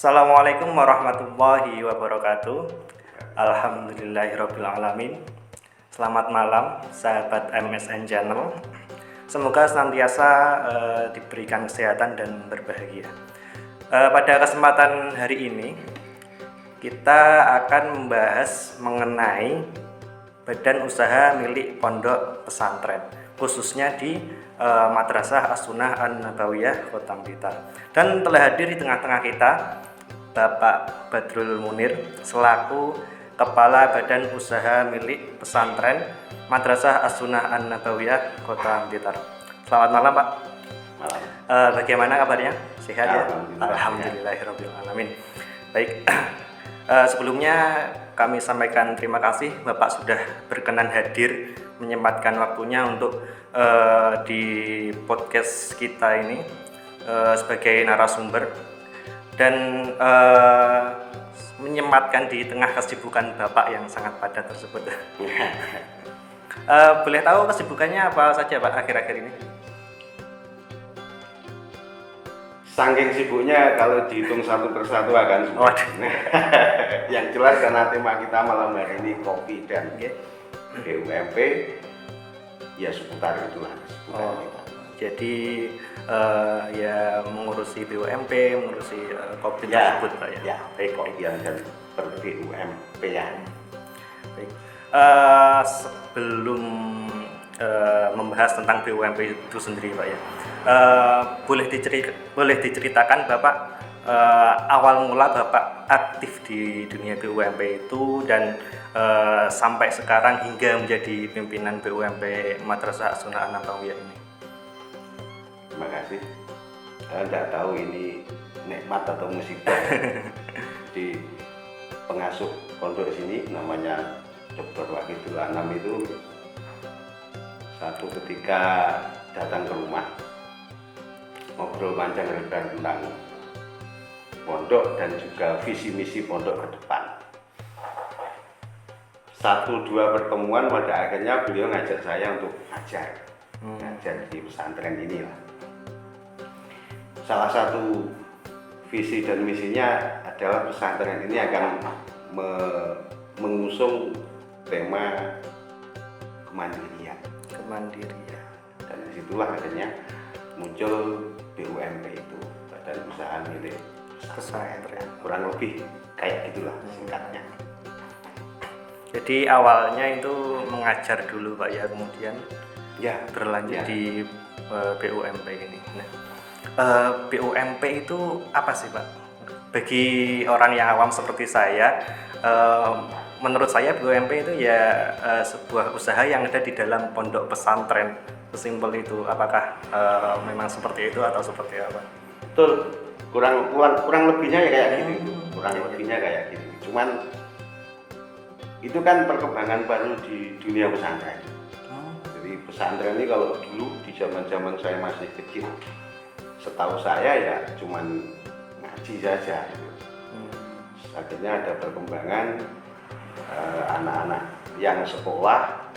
Assalamualaikum warahmatullahi wabarakatuh. Alhamdulillahirabbil alamin. Selamat malam sahabat MSN Channel. Semoga senantiasa diberikan kesehatan dan berbahagia. Pada kesempatan hari ini kita akan membahas mengenai badan usaha milik pondok pesantren, khususnya di Madrasah As-Sunnah An-Nabawiyah Kota Blitar. Dan telah hadir di tengah-tengah kita Bapak Badrul Munir selaku Kepala Badan Usaha milik Pesantren Madrasah As-Sunnah An-Nabawiyah Kota Blitar. Selamat malam, Pak. Malam. Bagaimana kabarnya? Sehat ya? Alhamdulillahirabbil alamin. Baik. Sebelumnya kami sampaikan terima kasih Bapak sudah berkenan hadir menyempatkan waktunya untuk di podcast kita ini sebagai narasumber dan menyempatkan di tengah kesibukan Bapak yang sangat padat tersebut. Boleh tahu kesibukannya apa saja Pak akhir-akhir ini? Saking sibuknya kalau dihitung satu persatu akan sulit. Yang jelas karena tema kita malam hari ini kopi dan BUMP, ya seputar itulah. Jadi ya mengurusi BUMP, mengurusi kopi tersebut Pak ya. Ya, baik kopi dan per BUMP ya. Baik. Sebelum membahas tentang BUMP itu sendiri Pak ya, boleh diceritakan Bapak awal mula Bapak aktif di dunia BUMP itu dan sampai sekarang hingga menjadi pimpinan BUMP Madrasah As-Sunnah An-Nabawiyah ini. Terima kasih. Saya tidak tahu ini nikmat atau musibah. Di pengasuh pondok sini namanya Dr. Wahidul Anam itu satu ketika datang ke rumah ngobrol panjang lebar tentang pondok dan juga visi misi pondok ke depan. 1-2 pertemuan pada akhirnya beliau ngajak saya untuk ngajar di pesantren inilah. Salah satu visi dan misinya adalah pesantren ini akan mengusung tema kemandirian. Dan disitulah akhirnya muncul BUMP itu, badan usaha milik pesantren. Kurang lebih kayak gitulah singkatnya. Jadi awalnya itu mengajar dulu Pak ya, kemudian ya berlanjut di BUMP ini. Nah, BUMP itu apa sih Pak? Bagi orang yang awam seperti saya, menurut saya BUMP itu ya sebuah usaha yang ada di dalam pondok pesantren. Sesimpel itu. Apakah memang seperti itu atau seperti apa? Betul. Kurang lebihnya ya kayak gitu. Kurang lebihnya kayak gitu. Cuman itu kan perkembangan baru di dunia pesantren. Jadi pesantren ini kalau dulu di zaman saya masih kecil, setahu saya ya cuman ngaji saja. Akhirnya ada perkembangan anak-anak yang sekolah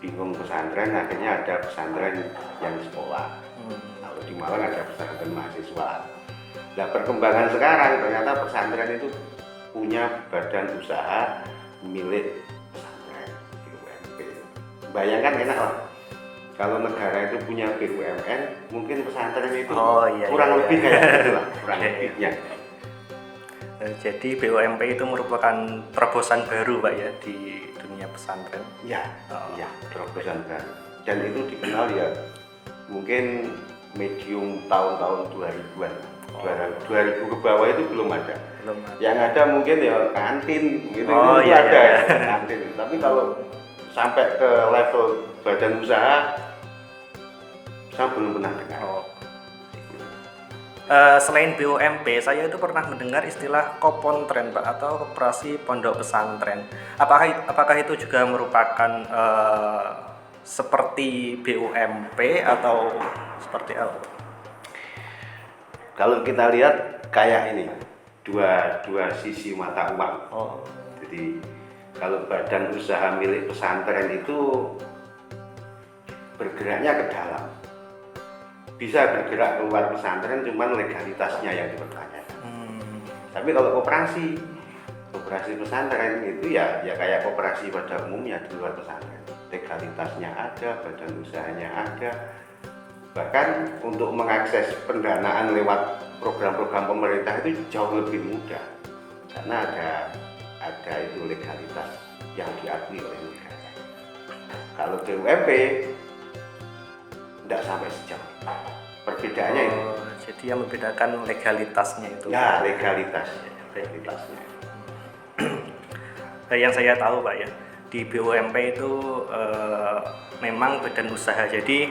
bingung pesantren, akhirnya ada pesantren yang sekolah. Kalau di Malang ada pesantren mahasiswa. Nah perkembangan sekarang ternyata pesantren itu punya badan usaha milik pesantren BUMP. Bayangkan enak lah. Kalau negara itu punya BUMN, mungkin pesantren itu kurang lebih kayak gitulah, kurang lebihnya. Jadi BUMP itu merupakan terobosan baru Pak ya di dunia pesantren. Ya, terobosan baru. Dan itu dikenal ya mungkin medium tahun-tahun 2000-an. 2000 ke bawah itu belum ada. Yang ada mungkin ya kantin gitu ada kantin. Tapi kalau sampai ke level badan usaha saya belum pernah dengar. Selain BUMP, saya itu pernah mendengar istilah Kopontren Pak atau Koperasi Pondok Pesantren. Apakah itu juga merupakan seperti BUMP atau seperti apa? Kalau kita lihat kayak ini dua sisi mata uang. Jadi kalau badan usaha milik pesantren itu bergeraknya ke dalam. Bisa bergerak keluar pesantren, cuman legalitasnya yang dipertanyakan. Tapi kalau koperasi pesantren itu ya kayak koperasi pada umumnya di luar pesantren. Legalitasnya ada, badan usahanya ada. Bahkan untuk mengakses pendanaan lewat program-program pemerintah itu jauh lebih mudah karena ada itu legalitas yang diakui oleh negara. Kalau BUMP tidak sampai sejauh itu. Perbedaannya itu. Jadi yang membedakan legalitasnya itu. Ya, legalitasnya. Yang saya tahu Pak ya, di BUMP itu memang badan usaha, jadi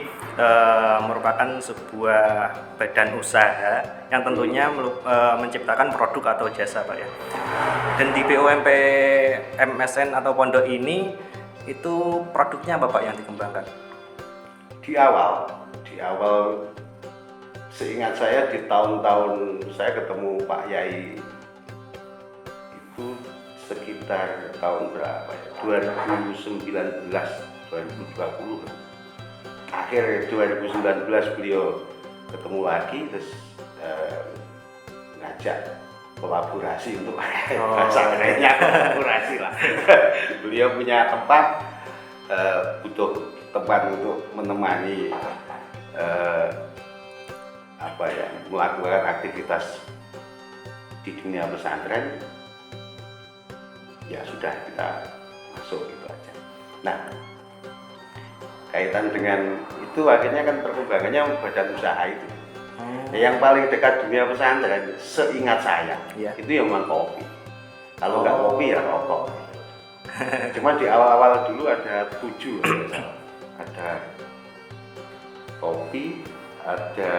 merupakan sebuah badan usaha yang tentunya menciptakan produk atau jasa Pak ya. Dan di BUMP MSN atau pondok ini itu produknya apa Pak yang dikembangkan? Di awal seingat saya di tahun-tahun saya ketemu Pak Yai itu sekitar tahun berapa ya? 2019, 2020. Akhir 2019 beliau ketemu lagi terus ngajak kolaborasi untuk bahasa kerennya kolaborasi lah. Beliau punya tempat, butuh tempat untuk menemani melakukan aktivitas di dunia pesantren. Ya sudah, kita masuk gitu aja. Nah, kaitan dengan itu akhirnya kan perkembangannya badan usaha itu. Yang paling dekat dunia pesantren seingat saya itu yang memang kopi. Kalau nggak kopi ya rokok. Cuma di awal-awal dulu ada 7, ada kopi, ada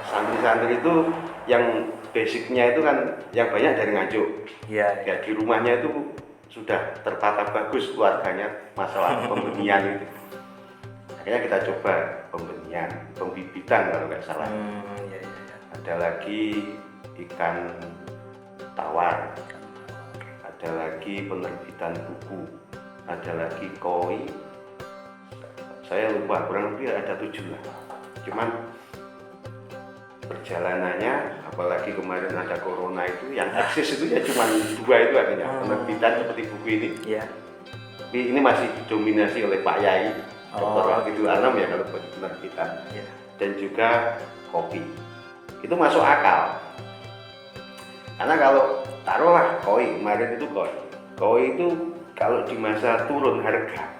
santri-santri itu yang basicnya itu kan yang banyak dari Nganjuk. Ya di rumahnya itu sudah tertata bagus keluarganya masalah pembenian itu. Akhirnya kita coba pembenian, pembibitan kalau nggak salah. Ada lagi ikan tawar, ada lagi penerbitan buku, ada lagi koi. Saya lupa, kurang lebih ada 7 lah. Cuman perjalanannya, apalagi kemarin ada corona itu, yang eksis itu ya cuma 2 itu artinya penerbitan seperti buku ini. Tapi ini masih didominasi oleh Pak Yai, Dr. Wahidul Anam ya kalau penerbitan. Dan juga kopi. Itu masuk akal. Karena kalau taruhlah koi, kemarin itu koi itu kalau di masa turun harga,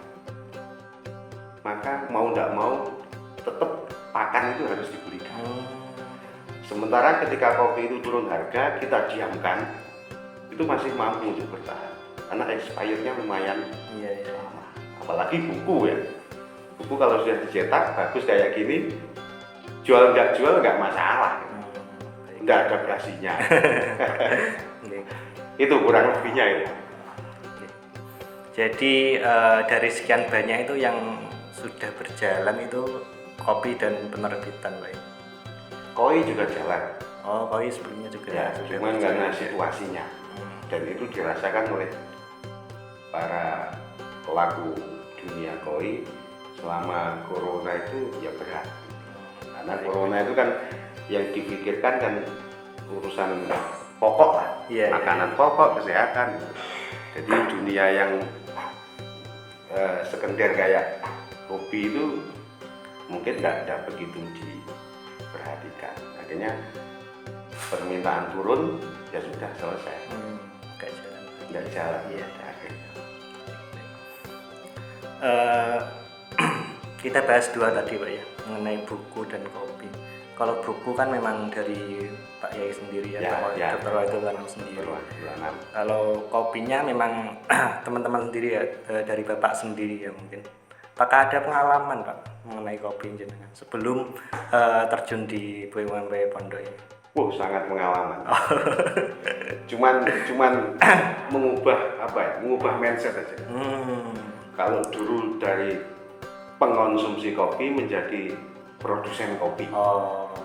maka mau tidak mau tetap pakan itu harus diberikan. Sementara ketika kopi itu turun harga, kita diamkan, itu masih mampu untuk bertahan karena expirednya lumayan lama. Apalagi buku ya, buku kalau sudah dicetak bagus kayak gini, jual nggak masalah, nggak ada berasinya. Itu kurang lebihnya ya. Jadi dari sekian banyak itu yang sudah berjalan itu kopi dan penerbitan Pak. Koi juga jalan. Koi sebelumnya juga. Ya, cuman karena situasinya dan itu dirasakan oleh para pelaku dunia koi selama corona itu ya berat. Karena corona itu kan yang dipikirkan kan urusan pokok lah, makanan pokok, kesehatan. Jadi dunia yang sekunder kayak kopi itu mungkin nggak begitu diperhatikan. Akhirnya permintaan turun, ya sudah selesai. Nggak jalan. Kita bahas 2 tadi Pak ya, mengenai buku dan kopi. Kalau buku kan memang dari Pak Yai sendiri Dr. Wahidul Anam sendiri. Kalau kopinya memang teman-teman sendiri ya, dari Bapak sendiri ya mungkin. Apakah ada pengalaman Pak mengenai kopi jenengan sebelum terjun di BUMP Pondok ini? Sangat pengalaman. Cuman mengubah mindset aja. Kalau dulu dari pengonsumsi kopi menjadi produsen kopi.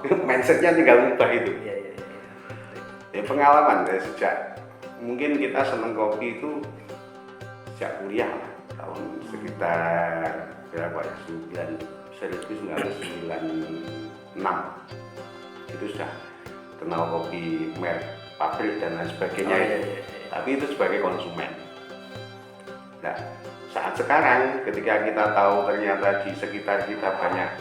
Mindsetnya tinggal ubah itu. Ya pengalaman ya, sejak mungkin kita seneng kopi itu sejak kuliah lah, tahun sekitar berapa ya, 1996 itu sudah kenal kopi merek pabrik dan lain sebagainya itu. Tapi itu sebagai konsumen. Nah, saat sekarang ketika kita tahu ternyata di sekitar kita banyak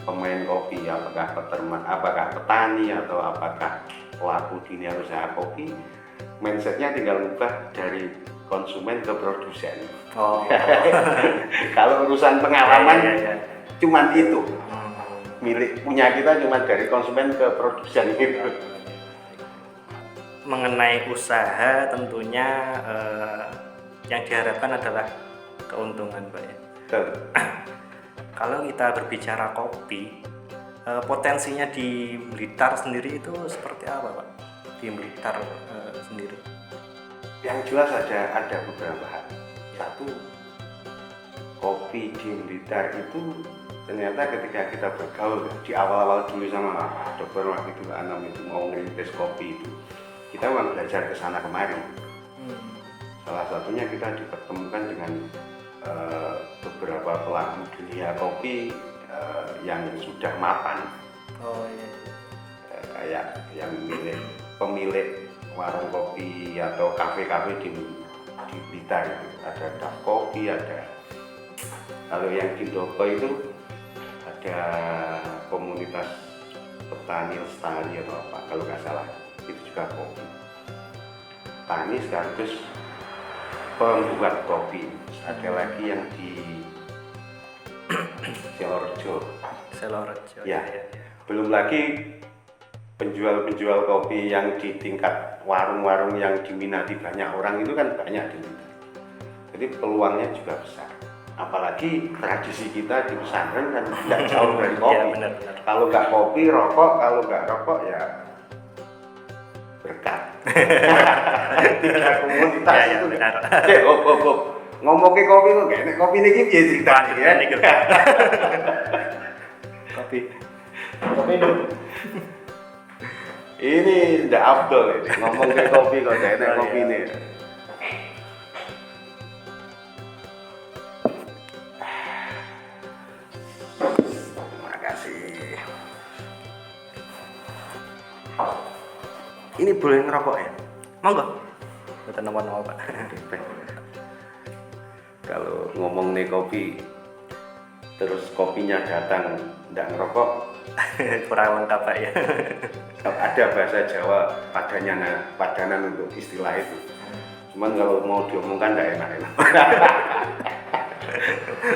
pemain kopi, apakah petani atau apakah pelaku dunia usaha kopi, mindsetnya tinggal ubah dari konsumen ke produsen. Kalau urusan pengalaman cuman itu, milik punya kita cuman dari konsumen ke produsen gitu. Mengenai usaha tentunya yang diharapkan adalah keuntungan, Pak ya. Kalau kita berbicara kopi, potensinya di Blitar sendiri itu seperti apa, Pak? Di Blitar sendiri. Yang jelas ada beberapa hal. Satu, kopi di Blitar itu ternyata ketika kita bergaul di awal-awal dulu sama dokter waktu itu Anam itu mau ngerintis kopi itu, kita memang belajar ke sana kemari. Salah satunya kita dipertemukan dengan beberapa pelaku dunia kopi yang sudah mapan. Kayak yang pemilik warung kopi atau kafe-kafe di Blitar itu ada Daf Kopi, ada kalau yang di Doko itu ada komunitas petani lestari atau apa kalau nggak salah, itu juga kopi. Tani sekaligus pembuat kopi. Ada lagi yang di Selorjo. Ya. Belum lagi penjual-penjual kopi yang di tingkat warung-warung yang diminati banyak orang itu kan banyak di sini. Jadi peluangnya juga besar. Apalagi tradisi kita di pesantren kan tidak jauh dari kopi. Ya, benar. Kalau nggak kopi, rokok. Kalau nggak rokok ya berkat. Tiga komunitas ya, itu. Benar. Ngomong ke kopi kok gak kopi ini piye cerita ya. Kopi dulu. Ini ndak afdol ini. Ngomong ke kopi kok gak enak kopi ini. Terima kasih. Ini boleh ngerokok ya? Monggo. Betul nama Pak. Kalau ngomong nih kopi, terus kopinya datang ndak ngerokok, kurang lengkap, Pak ya. Ada bahasa Jawa padanan untuk istilah itu. Cuman kalau mau diomongkan ndak enak-enak.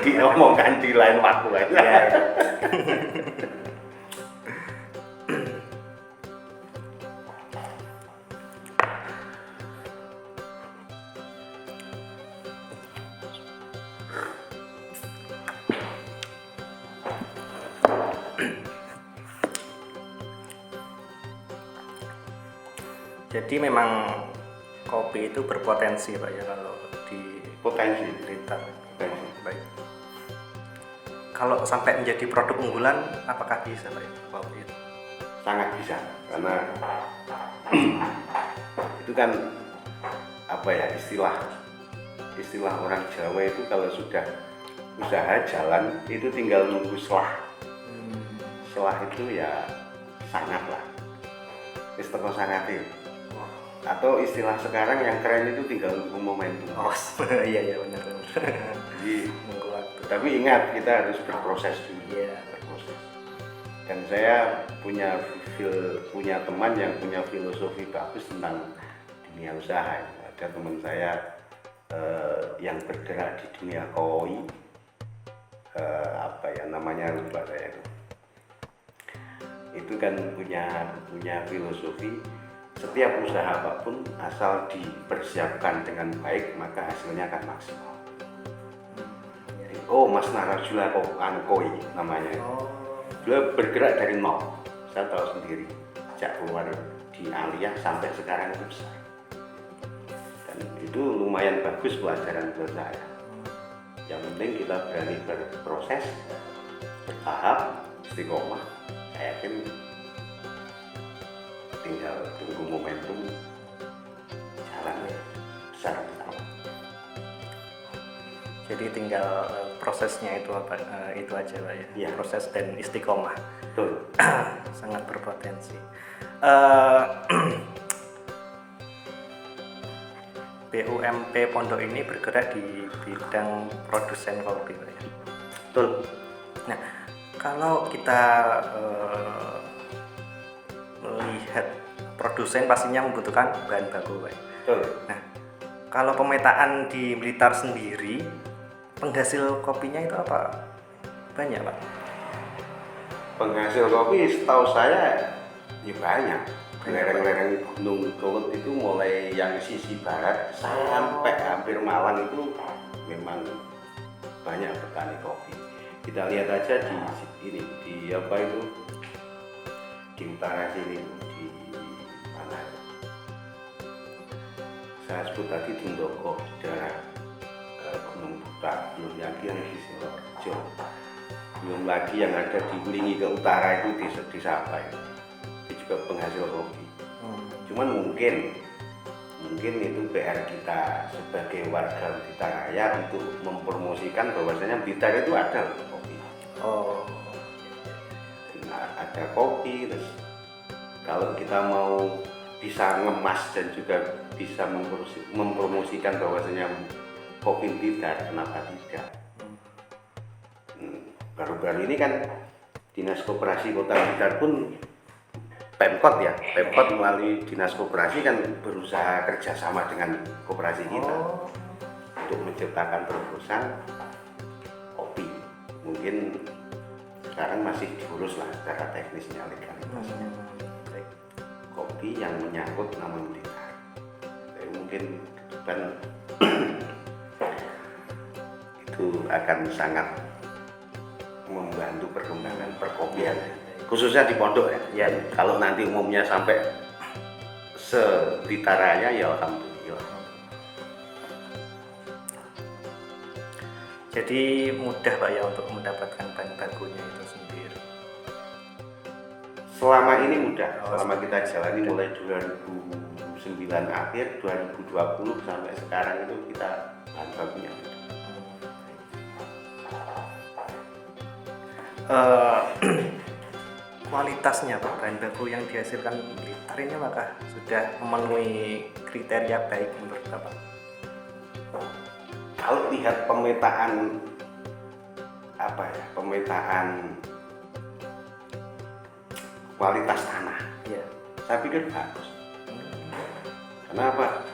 Diomongkan di lain waktu aja. Ya. Jadi memang kopi itu berpotensi, Pak ya, kalau di Potensi. Blitar. Baik. Kalau sampai menjadi produk unggulan, apakah bisa, Pak ya, kopi itu? Sangat bisa, karena itu kan apa ya, istilah orang Jawa itu kalau sudah usaha jalan itu tinggal nunggu selah. Selah itu ya sangat lah. Istilah sangat itu. Atau istilah sekarang yang keren itu tinggal nunggu momentum. Iya benar. Jadi, nunggu waktu. Tapi ingat kita harus berproses dulu. Iya. Berproses. Dan saya punya teman yang punya filosofi bagus tentang dunia usaha. Ada teman saya yang bergerak di dunia koi, namanya lupa saya itu. Itu kan punya filosofi. Setiap usaha apapun asal dipersiapkan dengan baik maka hasilnya akan maksimal. Mas Narajula Koi namanya. Beliau bergerak dari nol. Saya tahu sendiri. Sejak keluar di Aliyah sampai sekarang itu besar. Dan itu lumayan bagus pelajaran buat saya. Yang penting kita berani berproses, bertahap, istiqomah. Saya yakin tinggal tunggu momentum jalan besar. Jadi tinggal prosesnya itu itu aja, Pak ya. Ya. Proses dan istiqomah. Betul. Sangat berpotensi. BUMP Pondok ini bergerak di bidang produsen kopi, Pak ya. Betul. Nah, kalau kita melihat produsen pastinya membutuhkan bahan baku, Pak. Betul. Nah, kalau pemetaan di Blitar sendiri, penghasil kopinya itu apa? Banyak, Pak. Penghasil kopi setahu saya ya banyak. Lereng-lereng Gunung Kelud itu mulai yang sisi barat sampai hampir Malang itu memang banyak petani kopi. Kita lihat aja di ini, di apa itu, di utara sini, di mana itu? Saya sebut tadi di Ndoko, di daerah Gunung Butak, belum lagi yang di Sidoarjo, belum lagi yang ada di Wlingi ke utara itu di Sapai. Juga penghasil kopi. Cuman mungkin itu PR kita sebagai warga Blitar Raya untuk mempromosikan bahwasanya Blitar itu ada kopi. Oh. Nah, ada kopi, terus kalau kita mau bisa ngemas dan juga bisa mempromosikan bahwasanya kopi Blitar, kenapa tidak? Baru-baru ini kan Dinas Koperasi Kota Blitar pun Pemkot melalui Dinas Koperasi kan berusaha kerjasama dengan koperasi kita untuk menciptakan terobosan kopi. Mungkin sekarang masih diurus lah secara teknisnya legalitasnya. Kopi yang menyangkut nama Blitar. Jadi mungkin ke depan itu akan sangat membantu perkembangan perkopian. Khususnya di pondok ya. Kalau nanti umumnya sampai se-Blitar Raya ya alhamdulillah. Jadi mudah, Pak ya, untuk mendapatkan bahan bakunya itu sendiri. Selama ini mudah, selama kita jalani mulai 2009 akhir 2020 sampai sekarang itu kita bahan bakunya. Kualitasnya, Pak, bahan baku yang dihasilkan Blitar ini maka sudah memenuhi kriteria baik menurut Bapak? Kalau lihat pemetaan kualitas tanah, ya, saya pikir bagus. Kenapa?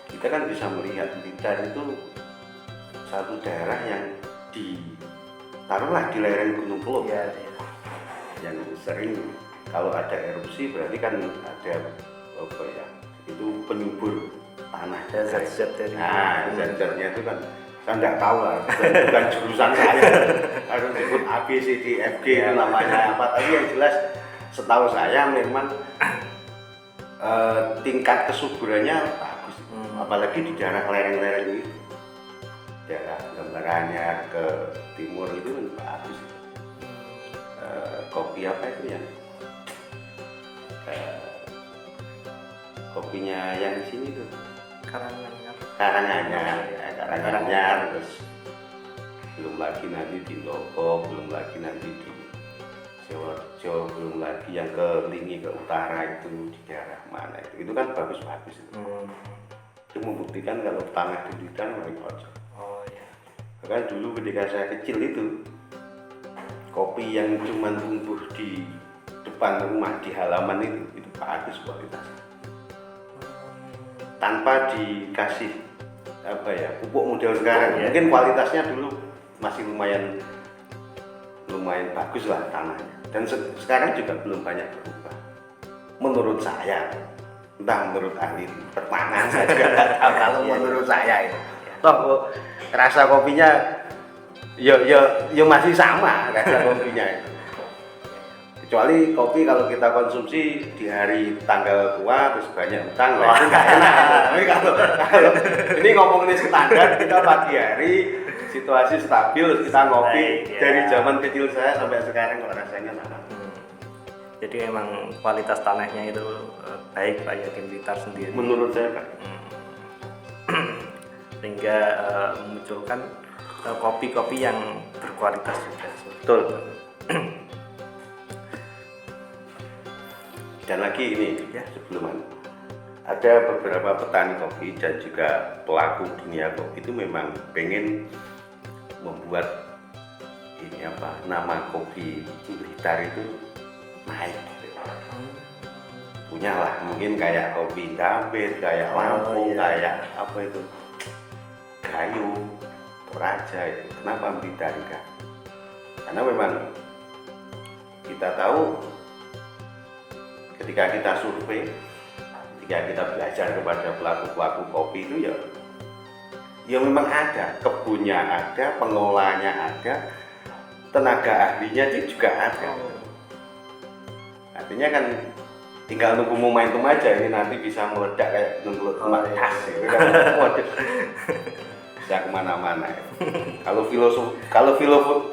Kita kan bisa melihat Blitar itu satu daerah yang taruhlah di lereng Gunung Kelud. Ya. Yang sering kalau ada erupsi berarti kan ada itu penyubur tanah, zat-zat dari zat-zatnya itu kan saya nggak tahu lah, bukan jurusan saya, harus disebut A, B, C, D, F, G itu namanya apa, tapi yang jelas setahu saya memang tingkat kesuburannya bagus, apalagi di daerah lereng-lereng itu, daerah Gambarannya ke timur itu kan bagus. Kopi apa itu ya? Kopinya yang di sini tuh. Karanganyar, terus belum lagi nanti di Ndoko, belum lagi nanti di Sidoarjo, belum lagi yang ke Wlingi ke utara itu di daerah mana itu kan bagus-bagus itu. Itu membuktikan kalau tanah di Blitar paling cocok. Oh iya. Bahkan dulu ketika saya kecil itu kopi yang cuma tumbuh di depan rumah di halaman itu bagus kualitasnya. Tanpa dikasih pupuk model sekarang, mungkin kualitasnya dulu masih lumayan bagus lah tanahnya. Dan sekarang juga belum banyak berubah. Menurut saya, entah menurut ahli pertanahan saya juga nggak tahu. Kalau menurut saya itu, toh rasa kopinya ya masih sama rasa kopinya itu. Kecuali kopi kalau kita konsumsi di hari tanggal tua terus banyak utang, itu nggak enak. Tapi kalau ini ngomongin standar, kita pagi hari situasi stabil, kita ngopi dari zaman kecil saya sampai sekarang kok rasanya enak. Jadi memang kualitas tanahnya itu baik, Pak ya, di Blitar sendiri. Menurut saya, Pak. Sehingga memunculkan kopi-kopi yang berkualitas juga. Betul. Dan lagi ini ya sebelum ada beberapa petani kopi dan juga pelaku dunia kopi itu memang pengen membuat ini apa, nama kopi Blitar itu naik gitu. Punyalah mungkin kayak kopi Gambir, kayak Lampung, kayak apa itu Gayo, Toraja itu. Kenapa Blitar enggak? Karena memang kita tahu ketika kita survei, ketika kita belajar kepada pelaku-pelaku kopi itu ya memang ada, kebunnya ada, pengolahnya ada, tenaga ahlinya juga ada. Artinya kan tinggal nunggu momentum aja, ini nanti bisa meledak kayak nunggu emas gitu kan. Waduh, bisa kemana-mana ya. Kalau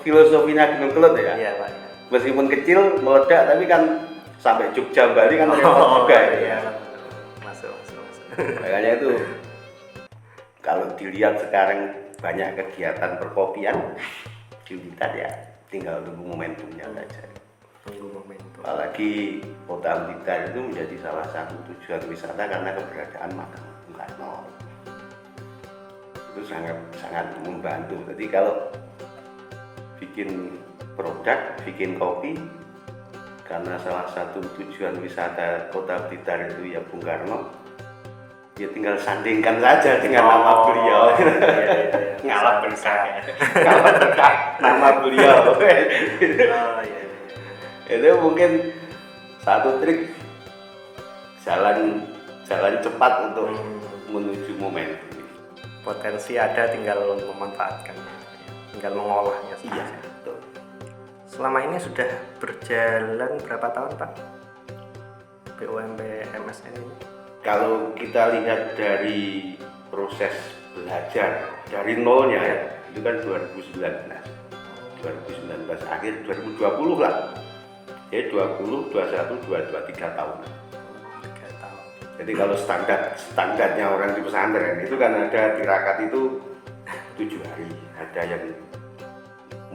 filosofinya Gunung Kelut ya, Iya, Pak. meskipun kecil meledak tapi kan sampai Jogja Bali kan repot juga ya. Masuk. Makanya itu kalau dilihat sekarang banyak kegiatan perkopian di Blitar ya, tinggal tunggu momentumnya saja. Tunggu momentum. Apalagi kota Blitar itu menjadi salah satu tujuan wisata karena keberadaan makam Bung Karno. Itu sangat membantu. Jadi kalau bikin produk, bikin kopi, karena salah satu tujuan wisata kota Blitar itu ya Bung Karno, ya tinggal sandingkan saja dengan nama beliau. Iya. Ngalap berkah nama beliau. Iya. Itu mungkin satu trik jalan cepat untuk menuju momentum. Potensi ada, tinggal memanfaatkan, tinggal mengolahnya saja. Iya, betul. Selama ini sudah berjalan berapa tahun, Pak? BUMP MSN ini? Kalau kita lihat dari proses belajar dari nolnya ya, itu kan 2019 akhir 2020 lah. Jadi 20, 21, 22, 3 tahun. 3 tahun. Jadi kalau standarnya orang di pesantren itu kan ada tirakat itu 7 hari, ada yang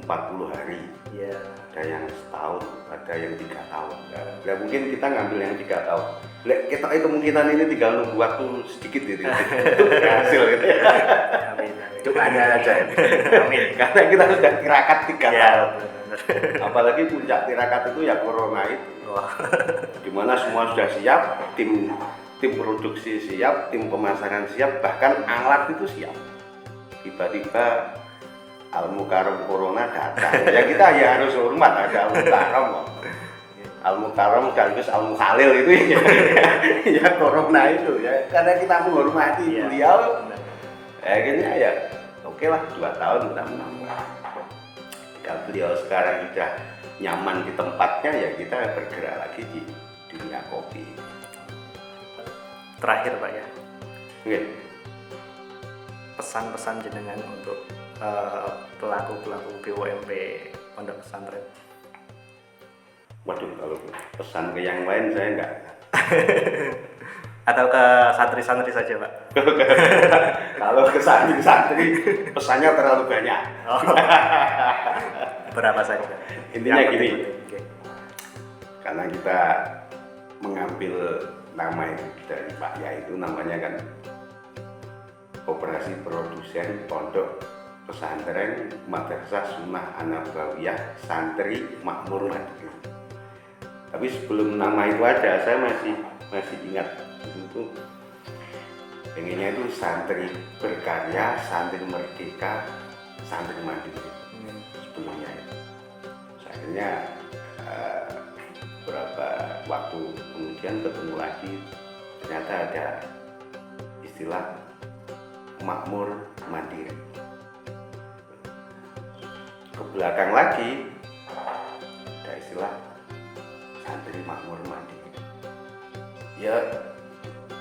40 hari, Iya. ada yang setahun, ada yang 3 tahun. Nah, mungkin kita ngambil yang 3 tahun. Kita kemungkinan ini tinggal nunggu waktu sedikit gitu. Hasil gitu ya. Amin. Doanya aja. Amin. Karena kita sudah tirakat 3 Iya, tahun. benar. Apalagi puncak tirakat itu ya corona itu. Wah. Dimana semua sudah siap, tim produksi siap, tim pemasaran siap, bahkan alat itu siap. Tiba-tiba Al-Mukarram corona datang. Ya kita ya harus hormat, ada Al-Mukarram. Al-Mukarram sekaligus Al-Mukhalil itu ya corona itu ya. Karena kita menghormati beliau. Akhirnya ya oke lah 2 tahun kita menambah. Kalau beliau sekarang sudah nyaman di tempatnya ya kita bergerak lagi di dunia kopi. Terakhir, Pak ya. Oke. Pesan-pesan jenengan untuk pelaku-pelaku BUMP Pondok Pesantren. Waduh, kalau pesan ke yang lain saya enggak. Atau ke santri-santri saja, Pak? Kalau ke santri pesannya terlalu banyak. Oh. Berapa saja? Intinya Yang gini. penting. Karena kita mengambil nama dari Pak Ya itu namanya kan Operasi Produsen Pondok Pesantren Madrasah Sunnah An-Nabawiyah Santri Makmur Madrid. Tapi sebelum nama itu ada, saya masih ingat itu pengennya itu santri berkarya, santri merdeka, santri mandiri. Sebelumnya itu. Akhirnya beberapa waktu kemudian ketemu lagi, ternyata ada istilah makmur mandiri. Ke belakang lagi ada istilah santri makmur mandiri. Ya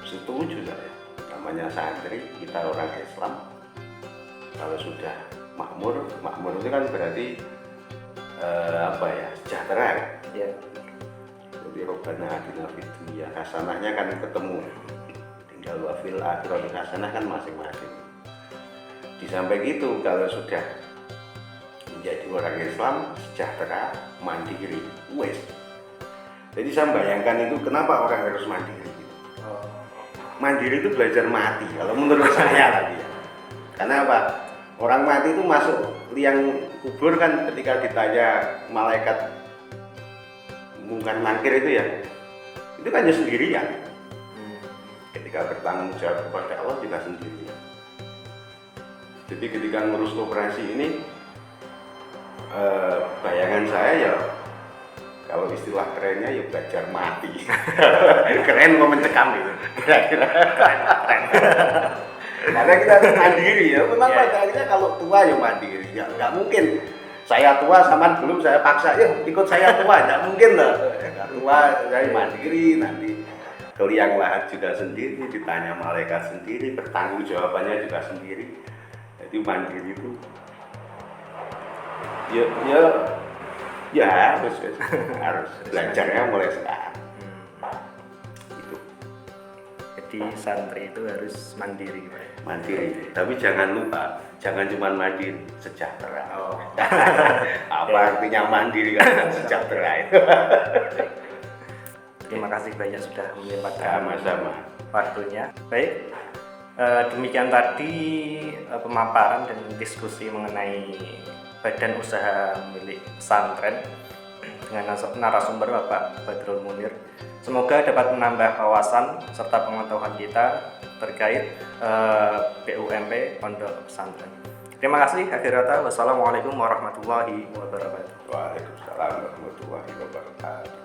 setuju saya. Namanya santri, kita orang Islam. Kalau sudah makmur itu kan berarti sejahtera ya. Ya. Jadi Robbana atina fid dunya hasanahnya kan ketemu. Tinggal wa fil akhirati hasanah kan masing-masing. Di samping itu kalau sudah menjadi orang Islam sejahtera, mandiri, wes. Jadi saya bayangkan itu kenapa orang harus mandiri gitu. mandiri itu belajar mati kalau menurut saya lagi ya. Karena apa? Orang mati itu masuk liang kubur kan ketika ditanya malaikat mungkar nakir itu ya, itu kan ya sendirian. Ketika bertanggung jawab kepada Allah juga sendirian. Jadi ketika ngurus operasi ini, bayangan saya ya kalau istilah kerennya ya belajar mati. Keren mau mencekam gitu. Kira-kira keren. Karena kita harus mandiri ya. Memang pada akhirnya kalau tua ya mandiri. Ya nggak mungkin saya tua sama belum saya paksa ya ikut saya tua. Nggak mungkin lah. Nggak tua saya mandiri nanti ke liang lahat juga sendiri, ditanya malaikat sendiri, bertanggung jawabannya juga sendiri. Jadi mandiri itu ya harus belajarnya mulai sekarang. Itu. Jadi santri itu harus mandiri, Pak. Mandiri, tapi jangan lupa, jangan cuma mandiri, sejahtera. Oh. Apa artinya mandiri kan sejahtera itu? Terima kasih banyak sudah menyempatkan Sama-sama. waktunya. Baik, demikian tadi pemaparan dan diskusi mengenai badan usaha milik pesantren dengan narasumber Bapak Badrul Munir. Semoga dapat menambah wawasan serta pengetahuan kita terkait BUMP Pondok Pesantren. Terima kasih. Akhir kata, wassalamualaikum warahmatullahi wabarakatuh. Waalaikumsalam warahmatullahi wabarakatuh.